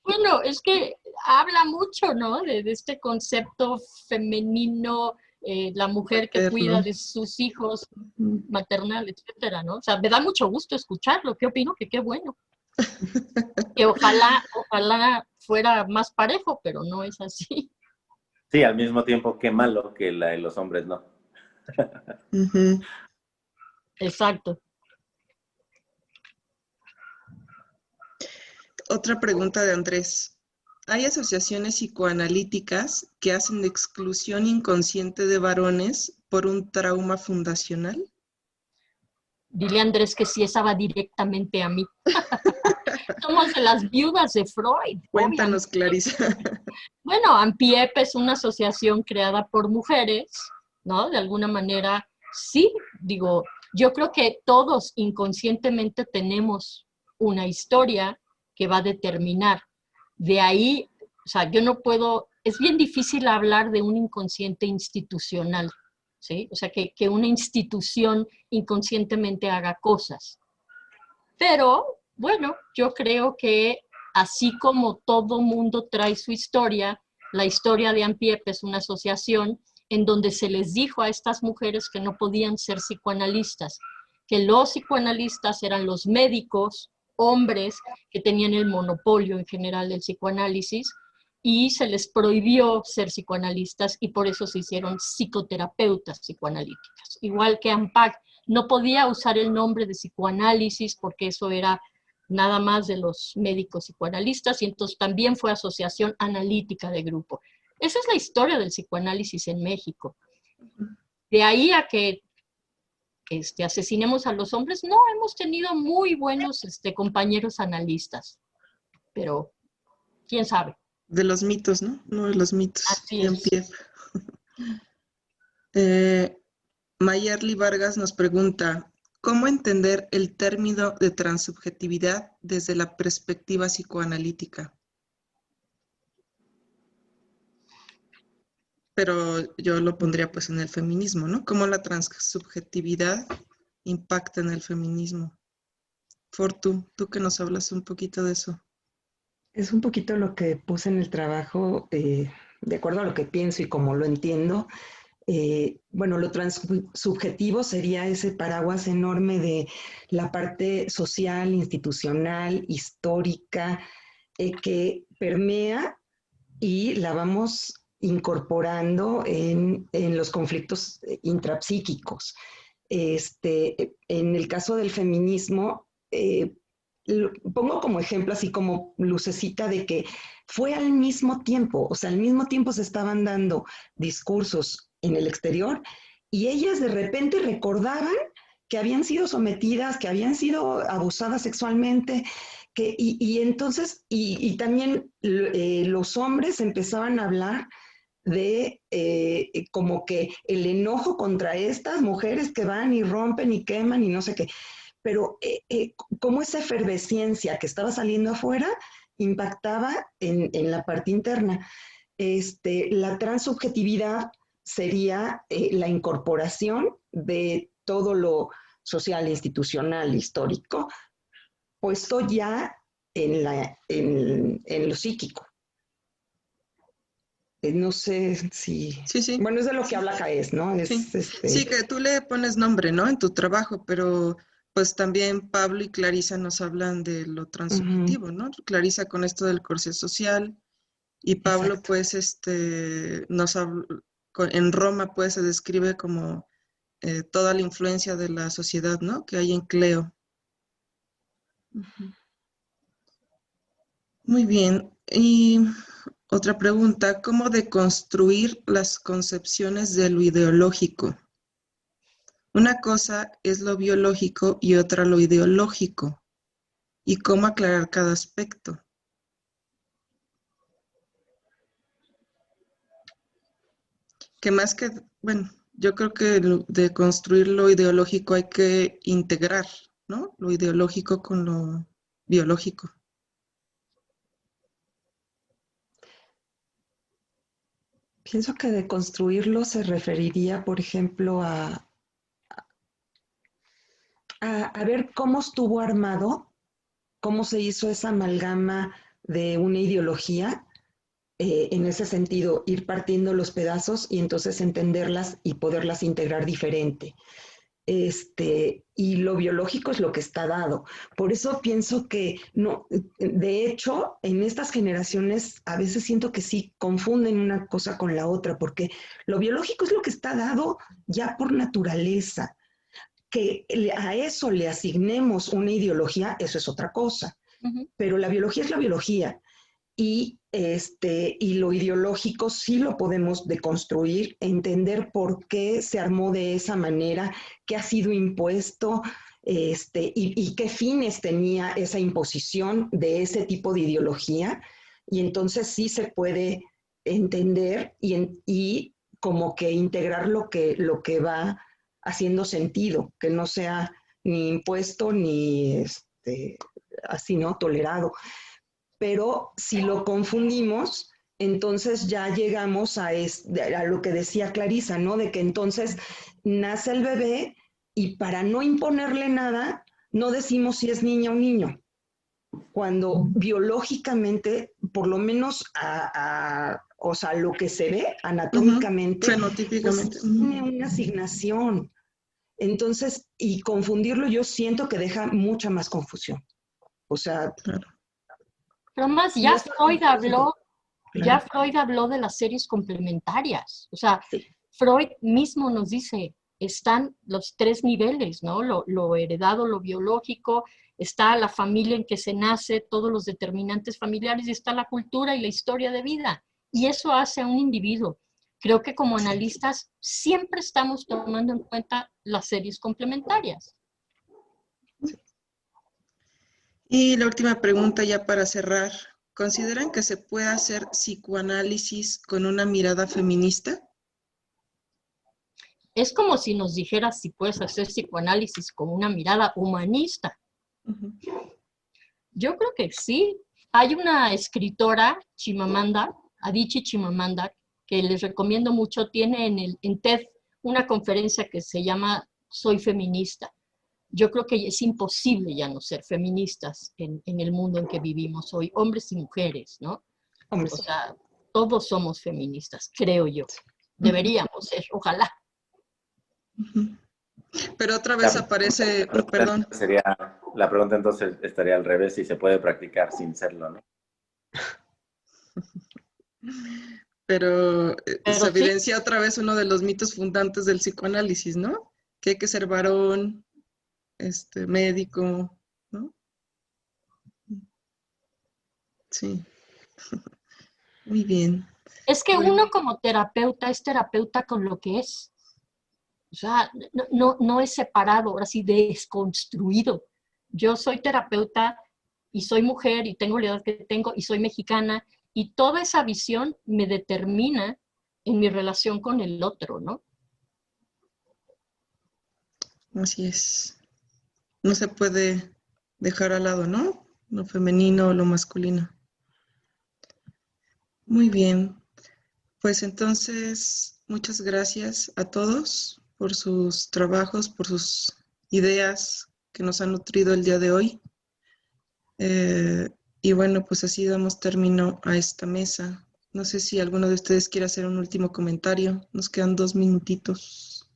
S3: Bueno, es que habla mucho, ¿no? De este concepto femenino, la mujer que cuida de sus hijos, maternal, etcétera, ¿no? O sea, me da mucho gusto escucharlo. ¿Qué opino? Que qué bueno. Que ojalá fuera más parejo, pero no es así.
S4: Sí, al mismo tiempo, qué malo que la de los hombres no.
S3: Exacto.
S2: Otra pregunta de Andrés. ¿Hay asociaciones psicoanalíticas que hacen exclusión inconsciente de varones por un trauma fundacional?
S3: Dile a Andrés que sí, esa va directamente a mí. Somos de las viudas de Freud.
S2: Cuéntanos, Clarisa.
S3: Bueno, AMPIEP es una asociación creada por mujeres, ¿no? De alguna manera, sí, digo, yo creo que todos inconscientemente tenemos una historia que va a determinar. De ahí, o sea, yo no puedo, es bien difícil hablar de un inconsciente institucional, ¿sí? O sea, que una institución inconscientemente haga cosas. Pero, bueno, yo creo que así como todo mundo trae su historia, la historia de AMPIEP es una asociación en donde se les dijo a estas mujeres que no podían ser psicoanalistas, que los psicoanalistas eran los médicos, hombres, que tenían el monopolio en general del psicoanálisis, y se les prohibió ser psicoanalistas y por eso se hicieron psicoterapeutas psicoanalíticas. Igual que Ampach no podía usar el nombre de psicoanálisis porque eso era nada más de los médicos psicoanalistas, y entonces también fue asociación analítica de grupo. Esa es la historia del psicoanálisis en México. De ahí a que asesinemos a los hombres, no, hemos tenido muy buenos compañeros analistas, pero quién sabe.
S2: De los mitos, ¿no? No de los mitos.
S3: Así
S2: Bien,
S3: es.
S2: bien. Mayerly Vargas nos pregunta, ¿cómo entender el término de transubjetividad desde la perspectiva psicoanalítica? Pero yo lo pondría pues en el feminismo, ¿no? ¿Cómo la transubjetividad impacta en el feminismo? Fortu, tú que nos hablas un poquito de eso.
S1: Es un poquito lo que puse en el trabajo, de acuerdo a lo que pienso y como lo entiendo. Bueno, lo transsubjetivo sería ese paraguas enorme de la parte social, institucional, histórica, que permea y la vamos incorporando en los conflictos intrapsíquicos. En el caso del feminismo, pongo como ejemplo, así como lucecita de que fue al mismo tiempo, o sea, al mismo tiempo se estaban dando discursos en el exterior y ellas de repente recordaban que habían sido sometidas, que habían sido abusadas sexualmente, y entonces, y también los hombres empezaban a hablar de como que el enojo contra estas mujeres que van y rompen y queman y no sé qué. Pero como esa efervescencia que estaba saliendo afuera impactaba en la parte interna. La transsubjetividad sería la incorporación de todo lo social, institucional, histórico, puesto ya en lo psíquico. No sé si...
S2: Sí.
S1: Bueno, es de lo que habla Caes, ¿no?
S2: Sí, que tú le pones nombre, ¿no? En tu trabajo, pero pues también Pablo y Clarisa nos hablan de lo transubjetivo, ¿no? Clarisa con esto del corsé social y Pablo
S1: Exacto.
S2: pues en Roma pues se describe como toda la influencia de la sociedad, ¿no? Que hay en Cleo. Muy bien. Y otra pregunta, ¿cómo deconstruir las concepciones de lo ideológico? Una cosa es lo biológico y otra lo ideológico. ¿Y cómo aclarar cada aspecto? Que más que, bueno, yo creo que de construir lo ideológico hay que integrar, ¿no? Lo ideológico con lo biológico.
S1: Pienso que deconstruirlo se referiría, por ejemplo, a ver cómo estuvo armado, cómo se hizo esa amalgama de una ideología, en ese sentido, ir partiendo los pedazos y entonces entenderlas y poderlas integrar diferente. Y lo biológico es lo que está dado. Por eso pienso que no, de hecho, en estas generaciones a veces siento que sí confunden una cosa con la otra, porque lo biológico es lo que está dado ya por naturaleza. Que a eso le asignemos una ideología, eso es otra cosa. Pero la biología es la biología. Y lo ideológico sí lo podemos deconstruir, entender por qué se armó de esa manera, qué ha sido impuesto, y qué fines tenía esa imposición de ese tipo de ideología. Y entonces sí se puede entender y como que integrar lo que va haciendo sentido, que no sea ni impuesto ni así, ¿no? Tolerado. Pero si lo confundimos, entonces ya llegamos a lo que decía Clarisa, ¿no? De que entonces nace el bebé y para no imponerle nada, no decimos si es niña o niño, cuando biológicamente, por lo menos o sea, lo que se ve anatómicamente,
S2: Fenotípicamente.
S1: pues tiene una asignación. Entonces, y confundirlo yo siento que deja mucha más confusión. O sea,
S2: Claro.
S3: Pero más,
S1: y
S3: ya
S1: eso
S3: Freud habló Ya Freud habló de las series complementarias. O sea,
S1: Sí.
S3: Freud mismo nos dice, están los 3 niveles, ¿no? Lo heredado, lo biológico, está la familia en que se nace, todos los determinantes familiares, y está la cultura y la historia de vida. Y eso hace a un individuo. Creo que como analistas siempre estamos tomando en cuenta las series complementarias.
S2: Y la última pregunta ya para cerrar. ¿Consideran que se puede hacer psicoanálisis con una mirada feminista?
S3: Es como si nos dijeras si puedes hacer psicoanálisis con una mirada humanista. Yo creo que sí. Hay una escritora, Chimamanda, Adichie Chimamanda, que les recomiendo mucho, tiene en TED una conferencia que se llama Soy feminista. Yo creo que es imposible ya no ser feministas en el mundo en que vivimos hoy, hombres y mujeres, ¿no?
S1: Hombre,
S3: O sea, todos somos feministas, creo yo. Deberíamos ser, ojalá.
S2: Pero otra vez aparece, perdón.
S4: La pregunta entonces estaría al revés, si se puede practicar sin serlo, ¿no?
S2: Pero se
S3: sí,
S2: evidencia otra vez uno de los mitos fundantes del psicoanálisis, ¿no? Que hay que ser varón, médico, ¿no? Sí. Muy bien.
S3: es que
S2: Bueno,
S3: uno como terapeuta es terapeuta con lo que es. O sea, no es separado, ahora sí, desconstruido. Yo soy terapeuta y soy mujer y tengo la edad que tengo y soy mexicana, y toda esa visión me determina en mi relación con el otro, ¿no?
S2: así es. No se puede dejar al lado, ¿no? Lo femenino o lo masculino. Muy bien. Pues entonces, muchas gracias a todos por sus trabajos, por sus ideas que nos han nutrido el día de hoy. Y bueno, pues así damos término a esta mesa. No sé si alguno de ustedes quiere hacer un último comentario. Nos quedan 2 minutitos.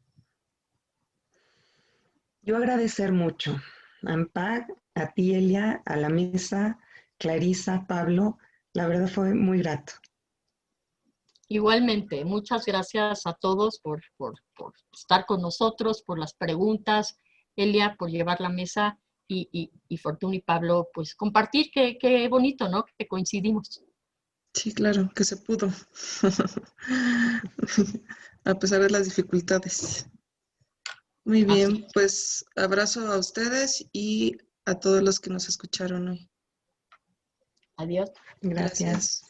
S1: yo agradecer mucho a Ampar, a ti, Elia, a la mesa, Clarisa, Pablo. La verdad fue muy grato.
S3: Igualmente, muchas gracias a todos por estar con nosotros, por las preguntas, Elia, por llevar la mesa, y Fortuna y Pablo, pues compartir, qué bonito, ¿no? Que coincidimos.
S2: Sí, claro, que se pudo. A pesar de las dificultades. Muy bien, pues abrazo a ustedes y a todos los que nos escucharon hoy.
S3: Adiós.
S1: Gracias.
S2: Gracias.